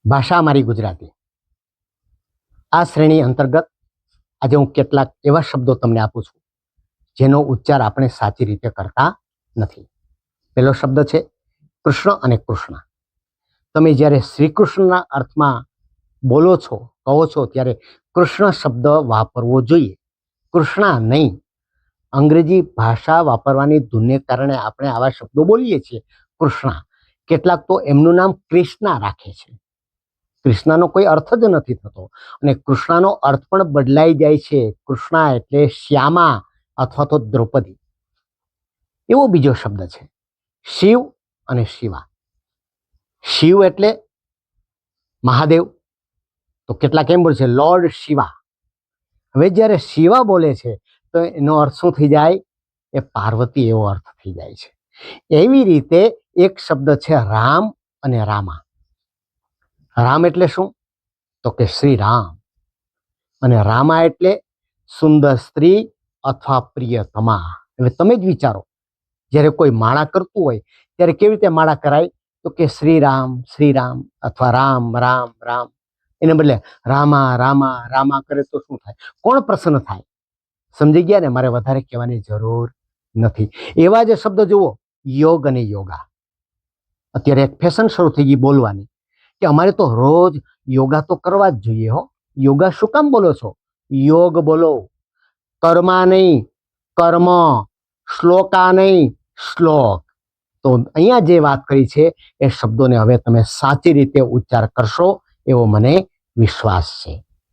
ભાષા મારી ગુજરાતી આ શ્રેણી અંતર્ગત આજે હું કેટલાક એવા શબ્દો તમને આપું છું જેનો ઉચ્ચાર આપણે સાચી રીતે કરતા નથી. પહેલો શબ્દ છે કૃષ્ણ અને કૃષ્ણ. તમે જ્યારે શ્રી કૃષ્ણના અર્થમાં બોલો છો, કહો છો, ત્યારે કૃષ્ણ શબ્દ વાપરવો જોઈએ, કૃષ્ણા નહીં. અંગ્રેજી ભાષા વાપરવાની ધૂનને કારણે આપણે આવા શબ્દો બોલીએ છીએ, કૃષ્ણા. કેટલાક તો એમનું નામ કૃષ્ણા રાખે છે. કૃષ્ણનો કોઈ અર્થ જ નથી થતો અને કૃષ્ણનો અર્થ પણ બદલાઈ જાય છે. કૃષ્ણા એટલે શ્યામા અથવા તો દ્રૌપદી. એવો બીજો શબ્દ છે શિવ અને શિવા. શિવ એટલે મહાદેવ, તો કેટલાક એમ બોલે છે લોર્ડ શિવા. હવે જ્યારે શિવા બોલે છે તો એનો અર્થ શું થઈ જાય? એ પાર્વતી એવો અર્થ થઈ જાય છે. એવી રીતે એક શબ્દ છે રામ અને રામા. રામ એટલે શું? તો કે શ્રી રામ. અને રામા એટલે સુંદર સ્ત્રી અથવા પ્રિયતમા. હવે તમે જ વિચારો, જ્યારે કોઈ માળા કરતું હોય ત્યારે કેવી રીતે માળા કરાય? તો કે શ્રી રામ અથવા રામ રામ રામ. એને બદલે રામા રામા રામા કરે તો શું થાય? કોણ પ્રસન્ન થાય? સમજી ગયા ને? મારે વધારે કહેવાની જરૂર નથી. એવા જ શબ્દ જુઓ, યોગ અને યોગા. અત્યારે એક ફેશન શરૂ થઈ ગઈ બોલવાની કે અમારે તો રોજ યોગા તો કરવા જ જોઈએ. હો, યોગા શું કામ બોલો છો? યોગ બોલો, કર્મા નહીં કર્મ, શ્લોકા નહીં શ્લોક. તો અહીંયા જે વાત કરી છે એ શબ્દોને હવે તમે સાચી રીતે ઉચ્ચાર કરશો એવો મને વિશ્વાસ છે.